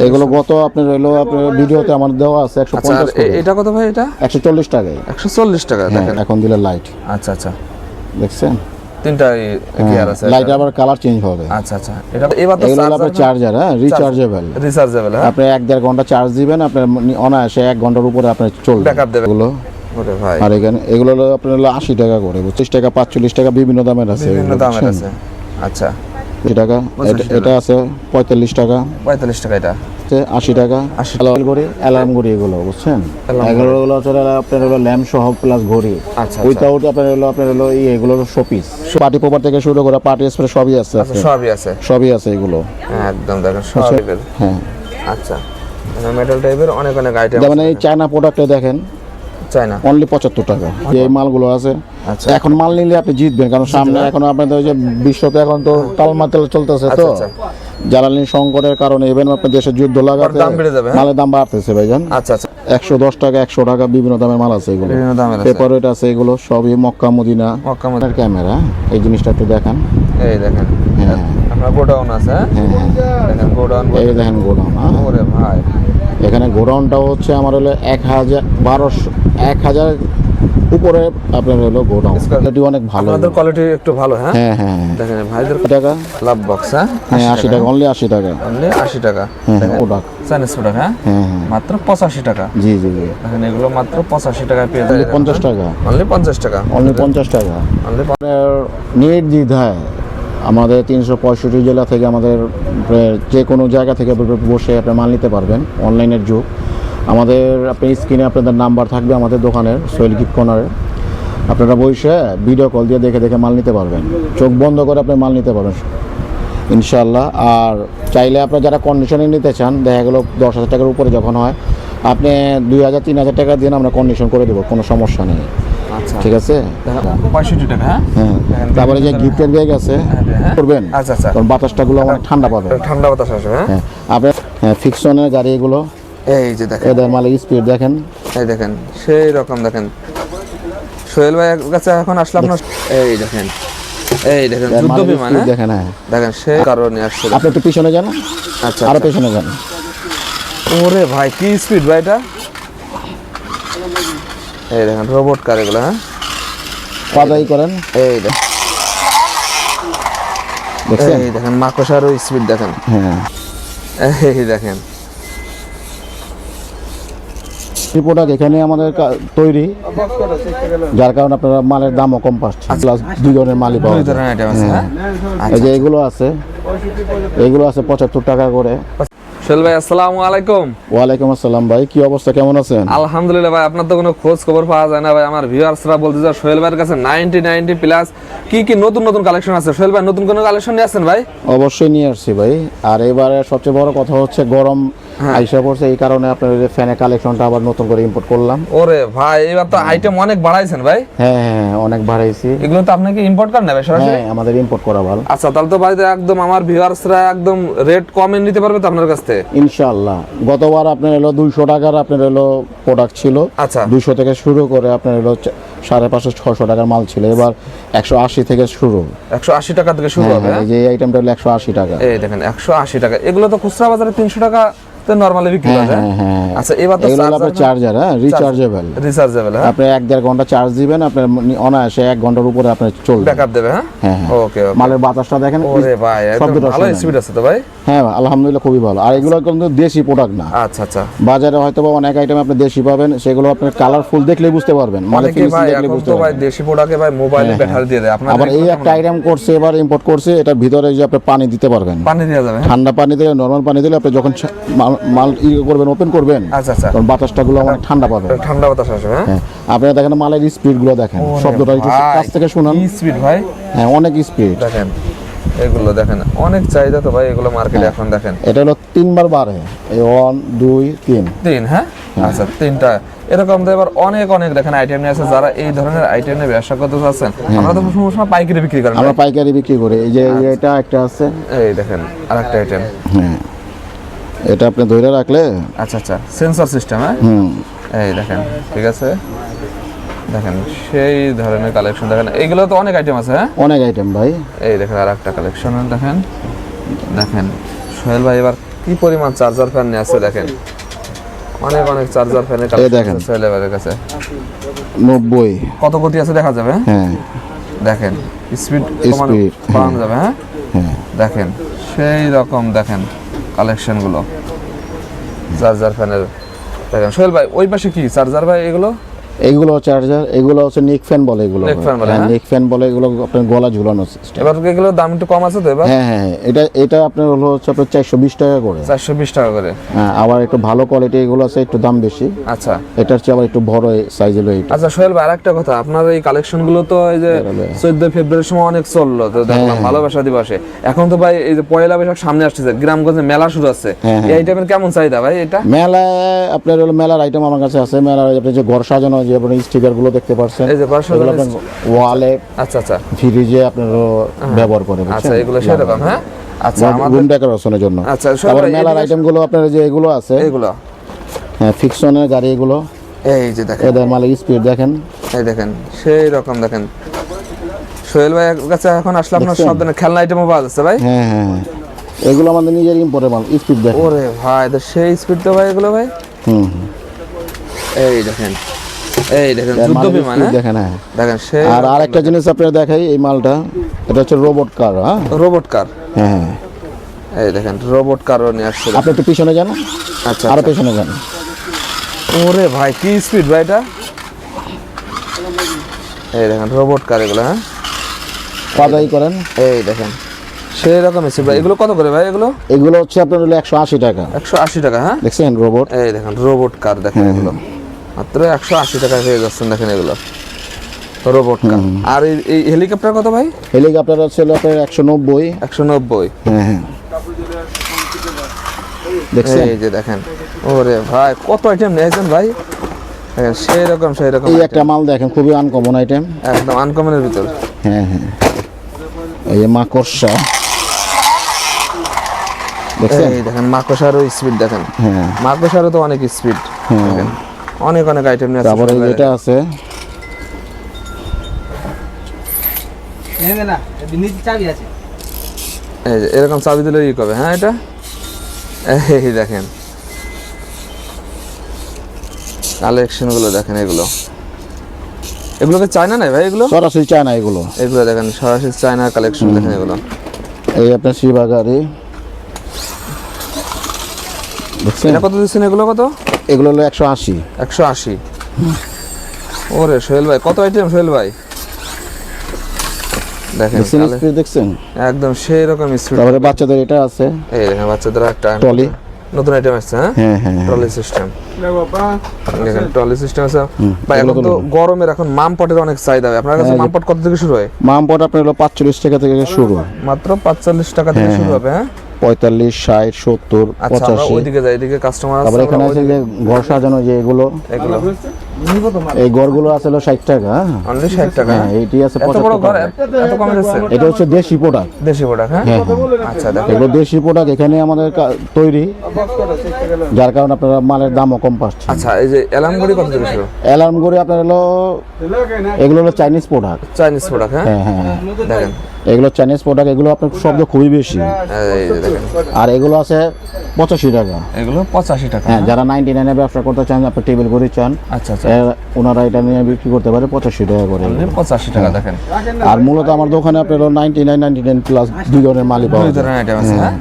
এগুলো গত আপনার হলো আপনার ভিডিওতে আমার দেওয়া আছে 150 করে। এটা কত ভাই? এটা 140 টাকায়। 140 টাকা দেখেন এখন দিলে লাইট। আচ্ছা আচ্ছা, দেখছেন তিনটা গিয়ার আছে, লাইট আবার কালার চেঞ্জ হবে। আচ্ছা আচ্ছা, এটা এবার তো এগুলো আপনার চার্জার, হ্যাঁ রিচার্জেবল। হ্যাঁ, আপনি 1-1.5 ঘন্টা চার্জ দিবেন, আপনার অনায়াসে 1 ঘন্টার উপরে আপনার চলবে, ব্যাকআপ দেবে এগুলো। ওরে ভাই, আর এখানে এগুলো হলো আপনার হলো 80 টাকা করে, 25 টাকা 45 টাকা বিভিন্ন দামের আছে, বিভিন্ন দামের আছে। আচ্ছা, 80 টাকা। এটা আছে 45 টাকা। 45 টাকা। এটা 80 টাকা। 80 ঘড়ি, অ্যালার্ম ঘড়ি, এগুলো বুঝছেন। এগুলো হলো আপনার হলো ল্যাম্প সহ প্লাস ঘড়ি। আচ্ছা, উইথাউট আপনার হলো এগুলো শোপিস, পার্টি পেপার থেকে শুরু করে পার্টি স্প্রে সবই আছে। আচ্ছা, সবই আছে, সবই আছে এগুলো। একদম দেখেন সবই। হ্যাঁ আচ্ছা, মেটাল টাইপের অনেক অনেক আইটেম। যেমন এই চায়না প্রোডাক্টে দেখেন, চায়না অনলি 75 টাকা এই মালগুলো আছে। আচ্ছা, এখন মাল নিলে আপনি জিতবেন, কারণ সামনে এখন আপনাদের ওই যে বিশ্বতে এখন তো টালমাটাল চলতেছে, তো জ্বালানি সংকটের কারণে ইভেন আপনার দেশের যুদ্ধ লাগাতে মালের দাম বাড়তেছে ভাইজান। আচ্ছা আচ্ছা, 110 টাকা 100 টাকা বিভিন্ন দামের মাল আছে এগুলো। পেপার ওয়েট আছে এগুলো সবই মক্কা মদিনা। ক্যামেরা এই জিনিসটা একটু দেখান। এই দেখেন, হ্যাঁ আপনার গোডাউন আছে। দেখেন গোডাউন, এই দেখেন গোডাউন। ওরে ভাই, এখানে গোডাউনটাও হচ্ছে আমার হলো 1000 উপরে আপনার হলো গোডাউন। কোয়ালিটি অনেক ভালো, আপনাদের কোয়ালিটি একটু ভালো। হ্যাঁ হ্যাঁ দেখেন ভাইদের টাকা লাভ বক্স। হ্যাঁ 80 টাকা, অনলি 80 টাকা, অনলি 80 টাকা। Product Chinese product. হ্যাঁ মাত্র 85 টাকা। জি জি জি। দেখেন এগুলো মাত্র 85 টাকায় পেয়ে যাবেন। 50 টাকা, অনলি 50 টাকা, অনলি 50 টাকা। অনলি নির্দ্বিধায় আমাদের 365 জেলা থেকে আমাদের যে কোনো জায়গা থেকে বসে আপনি মাল নিতে পারবেন। অনলাইনের যুগ। আমাদের আপনি স্ক্রিনে আপনাদের নাম্বার থাকবে আমাদের দোকানের, সোহেল গিফট কর্নারে। আপনারা বসে ভিডিও কল দিয়ে দেখে দেখে মাল নিতে পারবেন, চোখ বন্ধ করে আপনি মাল নিতে পারবেন ইনশাল্লাহ। আর চাইলে আপনারা যারা কন্ডিশনে নিতে চান, দেখা গেলো 10,000 টাকার উপরে যখন হয়, আপনি 2,000-3,000 টাকা দিয়ে আমরা কন্ডিশন করে দেবো, কোনো সমস্যা নেই। আচ্ছা, ঠিক আছে। 65 টাকা। হ্যাঁ, তারপরে যে গিফটের ব্যাগ আছে করবেন, আচ্ছা আচ্ছা, কারণ বাতাসটাগুলো আমার ঠান্ডা পাবে, ঠান্ডা বাতাস আসবে। হ্যাঁ আপনি ফিকশনের গাড়ি এগুলো, এই যে দেখেন এদের মালের স্পিড দেখেন, এই দেখেন সেই রকম। দেখেন সোহেল ভাইয়ের কাছে এখন আসলাম না, এই দেখেন, এই দেখেন যুদ্ধ বিমান। দেখেন, হ্যাঁ দেখেন সেই কারণে আসছে। আপনি একটু পিছনে যান। আচ্ছা, আরো পিছনে যান। ওরে ভাই কি স্পিড ভাই এটা। এই দেখেন রোবট কার এগুলো। হ্যাঁ পাদাই করেন, এই দেখেন, দেখছেন, এই দেখেন মাকড়সারও স্পিড দেখেন। হ্যাঁ এই দেখেন প্রোডাক্ট এখানে আমাদের তৈরি, যার কারণে আপনারা মালের দামও কম পাচ্ছেন, প্লাস 2 ধরনের মালই পাওয়া যায়। এই যে এগুলো আছে 75 টাকা করে। সোহেল ভাই আসসালামু আলাইকুম। ওয়ালাইকুম আসসালাম ভাই, কি অবস্থা, কেমন আছেন? আলহামদুলিল্লাহ ভাই, আপনার তো কোনো খোঁজ খবর পাওয়া যায় না ভাই। আমার ভিউয়ার্সরা বলতে যায় সোহেল ভাইয়ের কাছে 90 প্লাস কি নতুন নতুন কালেকশন আছে। সোহেল ভাই নতুন কোনো কালেকশন নিয়ে আসছেন ভাই? অবশ্যই নিয়ে আসছি ভাই। আর এবারে সবচেয়ে বড় কথা হচ্ছে গরম আইসা পড়ছে, এই কারণে আপনার ফ্যানের কালেকশনটা আবার নতুন করে ইম্পোর্ট করলাম। ওরে ভাই এবার তো আইটেম অনেক বাড়াইছেন ভাই। হ্যাঁ অনেক বাড়াইছি। এগুলো তো আপনাকে ইম্পোর্ট করেন না ভাই সরাসরি? হ্যাঁ আমাদের ইম্পোর্ট করা ভালো। আচ্ছা তাহলে তো ভাই একদম আমার ভিউয়ার্সরা একদম রেট কমে নিতে পারবে তো আপনার কাছ থেকে ইনশাআল্লাহ। গতবার আপনার হলো 200 টাকার আপনার হলো প্রোডাক্ট ছিল। আচ্ছা 200 থেকে শুরু করে আপনার হলো 550-600 টাকার মাল ছিল, এবার 180 থেকে শুরু। 180 টাকা থেকে শুরু হবে। এই যে আইটেমটা হলো 180 টাকা। এই দেখেন 180 টাকা। এগুলো তো খুচরা বাজারে 300 টাকা তো নরমালি বিক্রি হয়। হ্যাঁ আচ্ছা এবার তো এগুলো আপনার চার্জার, হ্যাঁ রিচার্জেবল। আপনি 1-1.5 ঘন্টা চার্জ দিবেন, আপনার অনায়াসে 1 ঘন্টার উপরে আপনার চলবে, ব্যাকআপ দেবে। হ্যাঁ ওকে। মালের বাতাসটা দেখেন, ওরে ভাই একদম ভালো স্পিড আছে তো ভাই। হ্যাঁ আলহামদুলিল্লাহ খুবই ভালো। আর এগুলো কিন্তু দেশি প্রোডাক্ট না। আচ্ছা আচ্ছা, বাজারে হয়তো অনেক আইটেম আপনি দেশি পাবেন, সেগুলো আপনি কালারফুল দেখলেই বুঝতে পারবেন, মানে ফিনিশিং দেখলেই বুঝতে পারবেন। ভাই দেশি প্রোডাক্টে ভাই মোবাইলে ব্যাটারি দিয়ে দেয়। আপনারা আবার এই একটা আইটেম করছে এবার ইম্পোর্ট করছে, এটার ভিতরে যে আপনি পানি দিতে পারবেন, পানি দেওয়া যাবে। ঠান্ডা পানি দিলে, নরমাল পানি দিলে আপনি যখন মাল করবেন, ওপেন করবেন, আচ্ছা আচ্ছা, তখন বাতাসটাগুলো আমার ঠান্ডা পাবে, ঠান্ডা বাতাস আসবে। হ্যাঁ আপনারা দেখেন মালের স্পিড গুলো দেখেন, শব্দটা একটু কাছ থেকে শুনুন। স্পিড ভাই, হ্যাঁ অনেক স্পিড দেখেন। এগুলো দেখেন অনেক চাহিদা তো ভাই এগুলো মার্কেটে এখন। দেখেন এটা হলো 3 বার বাড়ে, 1 2 3। হ্যাঁ আচ্ছা 3টা এরকম তো এবার অনেক দেখেন আইটেম নিয়ে আছে। যারা এই ধরনের আইটেম নিয়ে ব্যবসা করতে চাচ্ছেন, আমরা তো সময় পাইকারি বিক্রি করেন। আমরা পাইকারি বিক্রি করি। এই যে এটা একটা আছে, এই দেখেন আরেকটা আইটেম। হ্যাঁ এটা আপনি ধরে রাখলে, আচ্ছা আচ্ছা সেন্সর সিস্টেম। হ্যাঁ এই দেখেন ঠিক আছে, দেখেন সেই ধরনের কালেকশন। দেখেন এইগুলো তো অনেক আইটেম আছে। হ্যাঁ অনেক আইটেম ভাই। এই দেখেন আরেকটা কালেকশন দেখেন। দেখেন সোহেল ভাই এবার কি পরিমাণ চার্জার ফ্যান নিয়ে আছে দেখেন, অনেক অনেক চার্জার ফ্যানের দেখেন। কালেকশন সোহেলের কাছে। 90। কত গতি আছে দেখা যাবে, হ্যাঁ দেখেন স্পিড Speed, বাড়ানো যাবে। হ্যাঁ হ্যাঁ দেখেন সেই রকম দেখেন কালেকশনগুলো চার্জার ফ্যানের। দেখেন সোহেল ভাই ওই পাশে কি চার্জার ভাই এগুলো? এইগুলো চার্জার, এগুলো হচ্ছে নেক ফ্যান বলে, এগুলো Neck fan বলে, হ্যাঁ? নেক ফ্যান বলে, এগুলো আপনার গলা ঝুলানো সিস্টেম। এবার এগুলোর দাম একটু কম আছে তো এবার? হ্যাঁ হ্যাঁ, এটা আপনার হলো হচ্ছে আপনার 420 টাকা করে। 420 টাকা করে। হ্যাঁ, আবার একটু ভালো কোয়ালিটি এগুলো আছে, একটু দাম বেশি। আচ্ছা এটার চেয়ে আবার একটু বড় সাইজ হলো এইটা। আচ্ছা সোহেল ভাই আরেকটা কথা, আপনার এই কালেকশনগুলো তো এই যে 14 ফেব্রুয়ারির সময় অনেক চললো, তো দেখলাম ভালোবাসা দিবসে। এখন তো ভাই এই যে পয়লা বৈশাখ সামনে আসছে, গ্রামগঞ্জে মেলা শুরু আছে, এই আইটেমের কেমন চাহিদা ভাই এটা? মেলায় আপনার হলো মেলার আইটেম আমার কাছে আছে। মেলার আপনার যে ঘর সাজানো, যে আপনি স্টিকার গুলো দেখতে পাচ্ছেন, এই যে ঘর সাজানো এগুলো আপনার ওয়ালে, আচ্ছা আচ্ছা ফ্রিজে আপনার ব্যবহার করে, আচ্ছা এগুলো সেরকম। হ্যাঁ আচ্ছা আমাদের রুম ডেকোরেশনের জন্য। আচ্ছা সোহেল আবার ভাই মেলার আইটেম গুলো আপনার যে এগুলো আছে, এগুলো হ্যাঁ ফিকশনের গাড়ি এগুলো, এই যে দেখেন, এদের মালিক স্পিড দেখেন। এই দেখেন সেই রকম দেখেন সোহেল ভাই কাছে এখন আসলে আপনার সব ধরনের খেলনা আইটেমও পাওয়া যাচ্ছে ভাই। হ্যাঁ হ্যাঁ হ্যাঁ, এগুলো আমাদের নিজের ইম্পোর্টের মাল, স্পিড দেখেন। ওরে ভাই তো সেই স্পিড তো ভাই এগুলো ভাই। হুম, এই দেখেন, এই দেখেন এর যুদ্ধ মালিক বিমান। speed হ্যাঁ দেখেন। হ্যাঁ, দেখেন সেই আর আরেকটা জিনিস আপনারা দেখাই, এই মালটা এটা হচ্ছে রোবট কার। হ্যাঁ রোবট কার। হ্যাঁ হ্যাঁ, এই দেখেন রোবট কারও নিয়ে আসছে। আপনি একটু পিছনে যান, আচ্ছা আরো আচ্ছা। পেছনে যান। ওরে ভাই কি স্পিড ভাই এটা। এই দেখেন রোবট কার এগুলো। হ্যাঁ পাদাই করেন। এই দেখেন সেই রকম স্পিড ভাই। এগুলো কত করে ভাই এগুলো? এগুলো হচ্ছে আপনার হলো 180 টাকা। 180 টাকা। হ্যাঁ দেখছেন রোবট। এই দেখেন রোবট কার দেখেন এগুলো মাত্র 180 টাকা পেয়ে যাচ্ছেন। দেখেন এগুলো রোবট কার। আর এই হেলিকপ্টার কত ভাই? হেলিকপ্টার হচ্ছে হলো আপনার 190। 190। হ্যাঁ হ্যাঁ, দেখছেন। এই যে দেখেন ওরে ভাই কত আইটেম নিয়েছেন ভাই। দেখেন সেই রকম এই একটা মাল দেখেন, খুবই আনকমন আইটেম। একদম আনকমনের ভিতর। হ্যাঁ হ্যাঁ, এই যে মাকড়সা দেখছেন। এই দেখেন মাকড়সারও স্পিড দেখেন। হ্যাঁ মাকড়সারও তো অনেক স্পিড। দেখেন অনেক অনেক আইটেম নিয়ে তারপরে আসছে। যেটা আছে এই যে এরকম চাবি দিলে ই করবে। হ্যাঁ এটা এই দেখেন কালেকশন গুলো দেখেন। এগুলোকে চায়না নাই ভাই? এগুলো সরাসরি চায়না এগুলো। এগুলো দেখেন সরাসরি চায়নার কালেকশন দেখেন এগুলো। এই আপনার শিবা গাড়ি দেখছেন। এটা কত দিচ্ছেন? এগুলো কত? এগুলো হলো 180। 180। ওরে সোহেল ভাই কত আইটেম সোহেল ভাই। দেখেন দেখছেন স্পিড দেখছেন। একদম সেই রকম স্পিড। তারপরে বাচ্চাদের এটা আছে, এই দেখেন বাচ্চাদের একটা ট্রলি। নতুন আইটেম আসছে। হ্যাঁ হ্যাঁ হ্যাঁ, ট্রলি সিস্টেম। দেখেন ট্রলি সিস্টেম আছে ভাই। এখন তো গরমের এখন মামপটের অনেক চাহিদা। আপনার কাছে মামপট কত থেকে শুরু হয়? মামপট আপনার হলো 45 টাকা থেকে শুরু, মাত্র 45 টাকা থেকে শুরু হবে। হ্যাঁ 45, 60, 70, আচ্ছা আমরা 85। ওইদিকে যাই, এদিকে কাস্টমার আছে। তারপরে এখানে আছে যে ঘর সাজানো যে এগুলো, এগুলো এই ঘরগুলো আছে হলো 60 টাকা। অনলি 60 টাকা। হ্যাঁ, এইটি আছে এত বড় 75 ঘর টাকা। এত কমে যাচ্ছে? এটা হচ্ছে দেশি প্রোডাক্ট। দেশি প্রোডাক্ট। হ্যাঁ হ্যাঁ হ্যাঁ, আচ্ছা দেখেন এগুলো দেশি প্রোডাক্ট, এখানে আমাদের তৈরি, যার কারণে আপনারা মালের দামও কম পাচ্ছেন। আচ্ছা এই যে অ্যালার্ম ঘড়ি কত থেকে শুরু? অ্যালার্ম করে আপনার হলো, এগুলো হলো চাইনিজ প্রোডাক্ট। Chinese product. হ্যাঁ হ্যাঁ হ্যাঁ, দেখেন এগুলো চাইনিজ প্রোডাক্ট, এগুলো আপনার শব্দ খুবই বেশি। এই যে দেখেন আর এগুলো আছে 85 টাকা। এগুলো 85 টাকা। হ্যাঁ, যারা 99 এ ব্যবসা করতে চান, আপনি টেবিল ঘড়ি চান, আচ্ছা আচ্ছা ওনারা এটা নিয়ে বিক্রি করতে পারে 85 টাকা করে। অনলি 85 টাকা। দেখেন আর মূলত আমার দোকানে আপনার 99 প্লাস দুই ধরনের মালই পাওয়া দুই যায়। ধরনের আইটেম আছে। হ্যাঁ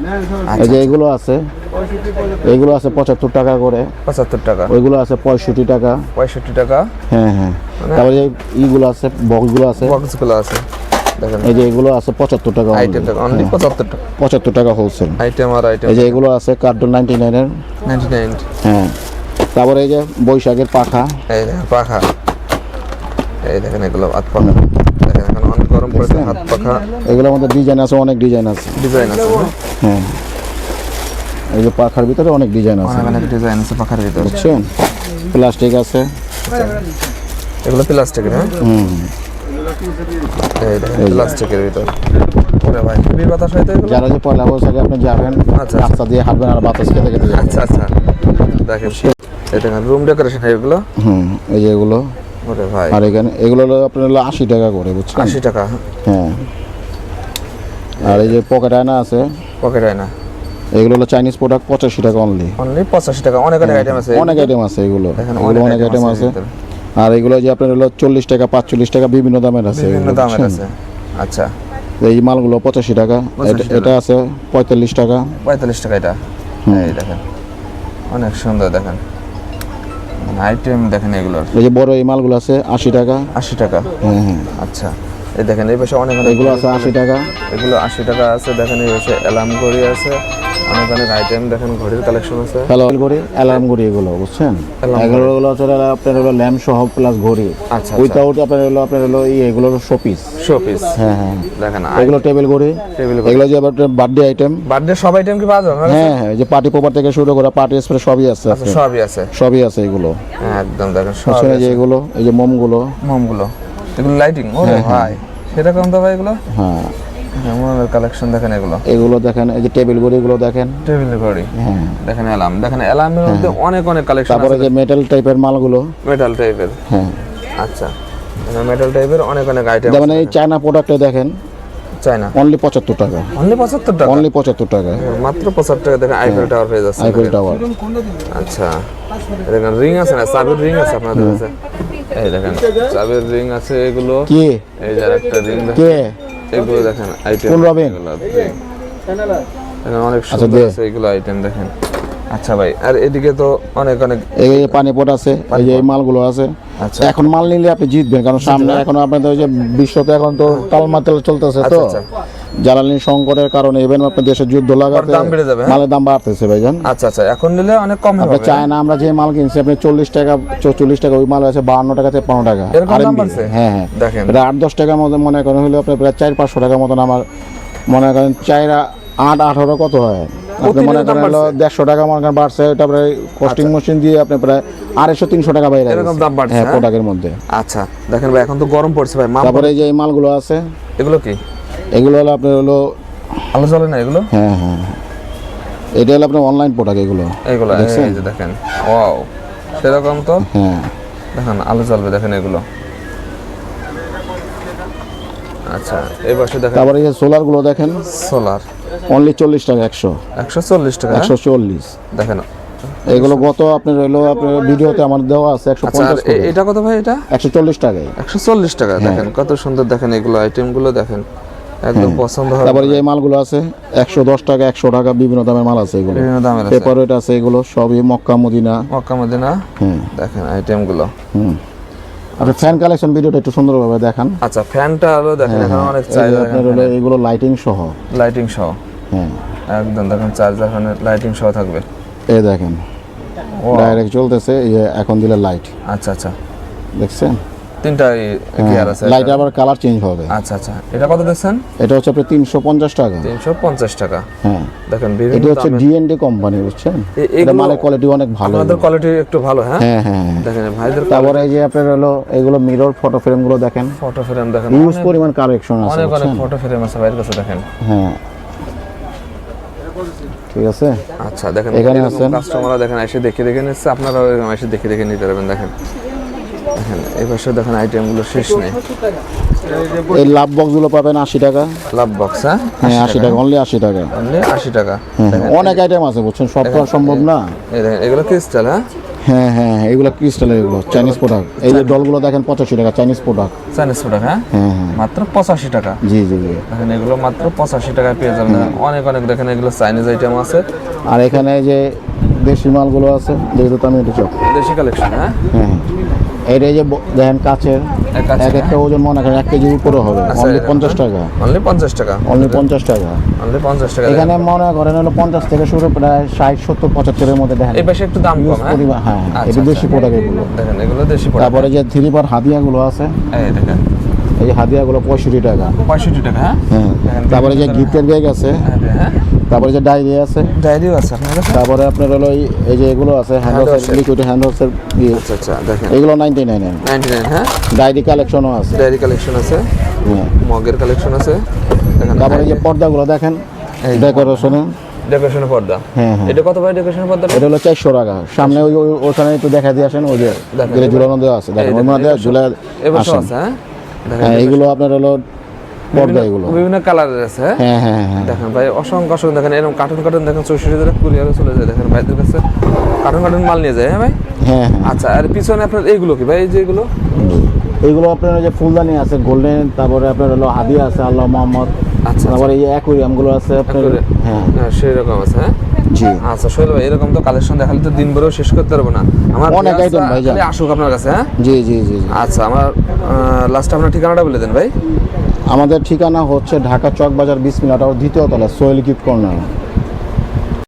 এই যে এগুলো আছে 75 টাকা করে, 75 টাকা। ওইগুলো আছে 65 টাকা। 65 টাকা। হ্যাঁ হ্যাঁ, তারপরে যে ইগুলো আছে, বক্সগুলো আছে, বক্সগুলো আছে দেখেন। এই যে এগুলো আছে 75 টাকা। আইটেম টাকা অনলি 75 টাকা। 75 টাকা হোলসেল। আইটেম আর আইটেম। এই যে এগুলো আছে কার্টুন 99 এর। 99। হ্যাঁ, তারপরে এই যে বৈশাখের পাখা। এই দেখেন পাখা। এই দেখেন এগুলো হাত পাখা। দেখেন এখন অনেক গরম পড়েছে, হাত পাখা এগুলোর মধ্যে ডিজাইন আছে, অনেক ডিজাইন আছে। ডিজাইন আছে। হ্যাঁ, এই যে পাখার ভিতরে অনেক ডিজাইন আছে, অনেক অনেক ডিজাইন আছে পাখার ভিতরে। বুঝছেন। প্লাস্টিক আছে। এগুলো প্লাস্টিকের। হ্যাঁ হুম, এই দেখেন প্লাস্টিকের ভিতর। ওরে ভাই খুবই বাতাস হয় তো এগুলো। যারা যে পয়লা বৈশাখে আপনি যাবেন, আচ্ছা। রাস্তা দিয়ে হাঁটবেন আর বাতাস খেতে খেতে যাবেন। আচ্ছা আচ্ছা দেখেন এই দেখেন রুম ডেকোরেশন এগুলো। হুম, এই যে এগুলো। ওরে ভাই আর এখানে এগুলো হলো আপনার হলো 80 টাকা করে, বুঝছেন। 80 টাকা। হ্যাঁ, আর এই যে পকেট আয়না আছে, পকেট আয়না। এগুলো হলো চাইনিজ প্রোডাক্ট 85 টাকা অনলি। অনলি 85 টাকা। অনেক অনেক আইটেম আছে, অনেক আইটেম আছে এগুলো, দেখেন এগুলো অনেক আইটেম আছে। আর এগুলো যে আপনার হলো 40 টাকা 45 টাকা বিভিন্ন দামের আছে, বিভিন্ন দামের আছে। আচ্ছা, এই মালগুলো 85 টাকা, এটা আছে 45 টাকা। 45 টাকা এটা। এই দেখেন অনেক সুন্দর, দেখেন আইটেম দেখেন এগুলোর। এই যে বড় এই মালগুলো আছে 80 টাকা। 80 টাকা। আচ্ছা, এই দেখেন এই পাশে অনেক এগুলো আছে 80 টাকা। এগুলো 80 টাকা আছে। দেখেন এই পাশে অ্যালার্ম ঘড়ি আছে, অনেক অনেক আইটেম দেখেন, ঘড়ির কালেকশন আছে। হ্যালো ঘড়ি, অ্যালার্ম ঘড়ি এগুলো বুঝছেন, এগুলো হচ্ছে আপনার হলো ল্যাম্প সহ প্লাস ঘড়ি। আচ্ছা, উইথাউট আপনার হলো এগুলো শোপিস। শোপিস, হ্যাঁ দেখেন এগুলো টেবিল ঘড়ি। এগুলো যে আপনার বার্থডে আইটেম, বার্থডে সব আইটেম কি পাওয়া যাবে? হ্যাঁ হ্যাঁ, যে পার্টি পপার থেকে শুরু করে পার্টি স্প্রে সবই আছে। আচ্ছা, সবই আছে, সবই আছে এগুলো একদম দেখেন সব আছে। যে এগুলো এই যে মোমগুলো, এগুলো লাইটিং। ওরে ভাই সেরকম তো ভাই এগুলো। হ্যাঁ মোমের কালেকশন দেখেন এগুলো। এগুলো দেখেন, এই যে টেবিল ঘড়ি গুলো দেখেন, টেবিল ঘড়ি। হ্যাঁ দেখেন অ্যালার্ম, দেখেন অ্যালার্মের মধ্যে অনেক অনেক কালেকশন আছে। তারপরে যে মেটাল টাইপের মালগুলো, মেটাল টাইপের, হ্যাঁ আচ্ছা মেটাল টাইপের অনেক অনেক আইটেম। যেমন এই চায়না প্রোডাক্টে দেখেন, চায়না অনলি 75 টাকা। অনলি 75 টাকা, অনলি 75 টাকা, মাত্র 75 টাকা। দেখেন আইফেল টাওয়ার পেয়ে যাচ্ছে, আইফেল টাওয়ার। আচ্ছা, দেখেন রিং আছে না, চাবির রিং আছে আপনাদের কাছে। এই দেখেন চাবির রিং আছে এগুলো। কি এই যে একটা রিং কে এগুলো দেখেন আইটেম। কোন রবিন? দেখেন অনেক সুন্দর আছে এগুলো আইটেম দেখেন। আচ্ছা ভাই, আর এদিকে তো অনেক অনেক এই যে পানি পট আছে, এই যে এই মালগুলো আছে। আচ্ছা, এখন মাল নিলে আপনি জিতবেন, কারণ সামনে এখন আপনাদের ওই যে বিশ্বতে এখন তো টালমাটাল চলতেছে, তো জ্বালানি সংকটের কারণে ইভেন আপনার দেশের যুদ্ধ লাগাতে দাম বেড়ে যাবে, মালের দাম বাড়তেছে ভাইজান। আচ্ছা আচ্ছা, এখন নিলে অনেক কম হবে। চায় না, আমরা যে মাল কিনছি আপনি 40 টাকা 44 টাকা, ওই মাল আছে 52 টাকা থেকে 15 টাকা। এরকম দাম বাড়ছে? হ্যাঁ হ্যাঁ, দেখেন প্রায় 8-10 টাকার মধ্যে মনে করেন হলো আপনার প্রায় 400-500 টাকার মতন। আমার মনে করেন 4-8-18 কত হয়, আপনি মনে করেন হলো 150 টাকা মনে করেন বাড়ছে। তারপরে কস্টিং মেশিন দিয়ে আপনি প্রায় 250-300 টাকা বাইরে এরকম দাম বাড়ছে হ্যাঁ প্রোডাক্টের মধ্যে। আচ্ছা দেখেন ভাই, এখন তো গরম পড়ছে ভাই। তারপরে এই যে এই মালগুলো আছে, এগুলো কি? এগুলো হলো আপনার হলো আলো জ্বলে না এগুলো? হ্যাঁ হ্যাঁ, এটা হলো আপনার অনলাইন প্রোডাক্ট এগুলো। এগুলো এই যে দেখেন, ওয়াও সেরকম তো। হ্যাঁ দেখেন আলো জ্বলবে, দেখেন এগুলো। আচ্ছা, এই পাশে দেখেন। তারপরে এই সোলার গুলো দেখেন, সোলার অনলি 40 টাকা 140 টাকা। 140 দেখেন এগুলো গত আপনার হলো আপনার ভিডিওতে আমার দেওয়া আছে 150 টাকা। এটা কত ভাই? এটা 140 টাকায়। 140 টাকা। দেখেন কত সুন্দর, দেখেন এগুলো আইটেম গুলো দেখেন, একদম পছন্দ হবে। তারপরে যে মালগুলো আছে 110 টাকা 100 টাকা বিভিন্ন দামের মাল আছে এগুলো, বিভিন্ন দামের আছে। পেপার ওয়েট আছে, এগুলো সবই মক্কা মদিনা। মক্কা মদিনা, দেখেন আইটেম গুলো। আচ্ছা, ফ্যান কালেকশন ভিডিওটা একটু সুন্দরভাবে দেখান। আচ্ছা, ফ্যানটা হলো দেখেন, এখানে অনেক চার্জার, আপনার হলো এগুলো লাইটিং সহ, লাইটিং সহ। হ্যাঁ একদম দেখেন চার্জার, এখানে লাইটিং সহ থাকবে। এই দেখেন ডাইরেক্ট চলতেছে, এই যে এখন দিলে লাইট। আচ্ছা আচ্ছা, দেখছেন তিনটা গিয়ার আছে। লাইট আবার কালার চেঞ্জ হবে। আচ্ছা আচ্ছা, এটা কত দেখছেন? এটা হচ্ছে আপনার 350 টাকা। 350 টাকা, হ্যাঁ দেখেন এটা হচ্ছে ডিএনডি কোম্পানি, বুঝছেন, এটা মালের কোয়ালিটি অনেক ভালো, আমাদের কোয়ালিটি একটু ভালো। হ্যাঁ হ্যাঁ হ্যাঁ, দেখেন ভাইদের। তারপরে এই যে আপনার হলো এগুলো মিরর ফটো ফ্রেম গুলো দেখেন, ফটো ফ্রেম দেখেন, ইউজ পরিমাণ কালেকশন আছে, অনেক অনেক ফটো ফ্রেম আছে ভাইয়ের কাছে, দেখেন। হ্যাঁ ঠিক আছে। আচ্ছা দেখেন, এখানে আছেন কাস্টমাররা দেখেন এসে দেখে দেখে নিচ্ছে, আপনারাও এসে দেখে দেখে নিতে পারবেন। দেখেন দেখেন এই পাশে দেখেন আইটেম গুলো শেষ নেই। এই লাভ বক্স গুলো পাবেন 80 টাকা। লাভ বক্স, হ্যাঁ 80 টাকা, অনলি 80 টাকা, অনলি 80 টাকা। অনেক আইটেম আছে, বুঝছেন, সব তো সম্ভব না। এই দেখেন এগুলো ক্রিস্টাল। হ্যাঁ হ্যাঁ, এগুলো ক্রিস্টালের, এগুলো চাইনিজ প্রোডাক্ট। এই যে ডলগুলো দেখেন 85 টাকা, চাইনিজ প্রোডাক্ট, চাইনিজ প্রোডাক্ট। হ্যাঁ হ্যাঁ, মাত্র 85 টাকা। জি জি জি, দেখেন এগুলো মাত্র 85 টাকায় পেয়ে যাবেন। অনেক অনেক দেখেন এগুলো চাইনিজ আইটেম আছে। আর এখানে যে দেশি মালগুলো আছে, যেহেতু টমেটো চপ, দেশি কালেকশন। হ্যাঁ হ্যাঁ, এটা যে দেখেন কাচের, এক একটা ওজন মনে করেন 1 কেজির উপরে হবে, অনলি 50 টাকা। অনলি 50 টাকা, অনলি 50 টাকা, অনলি 50 টাকা। এখানে মনে করেন হলো 50 থেকে শুরু প্রায় 60 70 75 এর মধ্যে দেখেন। এই পাশে একটু দাম কম। হ্যাঁ, এটা দেশি প্রোডাক্ট এগুলো, দেখেন এগুলো দেশি প্রোডাক্ট। তারপরে যে 3 বার হাদিয়াগুলো আছে, এই দেখেন এই যে হাদিয়াগুলো 65 টাকা। 65 টাকা। হ্যাঁ, তারপরে যে গিফটের ব্যাগ আছে, হ্যাঁ, তারপরে যে ডায়েরি আছে, ডায়েরিও আছে আপনার কাছে। তারপরে আপনার হলো এই যে এগুলো আছে হ্যান্ডওয়াশ, লিকুইড হ্যান্ডওয়াশের। আচ্ছা আচ্ছা, দেখেন এগুলো 99। হ্যাঁ, ডায়েরি কালেকশনও আছে, ডায়েরি কালেকশন আছে, হ্যাঁ, মগের কালেকশন আছে। দেখেন তারপরে যে পর্দাগুলো দেখেন, ডেকোরেশনে, ডেকোরেশন পর্দা। হ্যাঁ হ্যাঁ, এটা কত ভাই ডেকোরেশন পর্দা? এটা হলো 400 টাকা। সামনে ওখানে একটু দেখা দিয়ে আসেন, ওই যে ঝুলানো দেওয়া আছে, দেখেন ওর মধ্যে ঝুলা এবছর আছে। হ্যাঁ হ্যাঁ, এইগুলো আপনার হলো পর্দা এগুলো বিভিন্ন কালারের আছে। হ্যাঁ হ্যাঁ হ্যাঁ দেখেন ভাই অসংখ্য অসংখ্য দেখেন এরকম কার্টুন দেখেন 64 কুরিয়ারে চলে যায়। দেখেন ভাইদের কাছে কার্টুন মাল নিয়ে যায়। হ্যাঁ ভাই। হ্যাঁ হ্যাঁ আচ্ছা আর পিছনে আপনার এইগুলো কি ভাই, এই যে এগুলো এইগুলো আপনার যে ফুলদানি আছে গোল্ডেন, তারপরে আপনার হলো হাদিয়া আছে আল্লাহ মোহাম্মদ, আচ্ছা তারপরে এই অ্যাকুয়ারিয়ামগুলো আছে আপনার। হ্যাঁ সেই রকম আছে। হ্যাঁ জি আচ্ছা সোহেল ভাই, এরকম তো কালেকশন দেখালে তো দিন ভরেও শেষ করতে পারবো না। আমার অনেক আইটেম ভাই খালি আসুক আপনার কাছে। হ্যাঁ জি জি জি জি। আচ্ছা আমার লাস্ট আপনার ঠিকানাটা বলে দেন ভাই। আমাদের ঠিকানা হচ্ছে ঢাকা চক বাজার 20 মিনিট দ্বিতীয় তলা সোহেল গিফট কর্নার।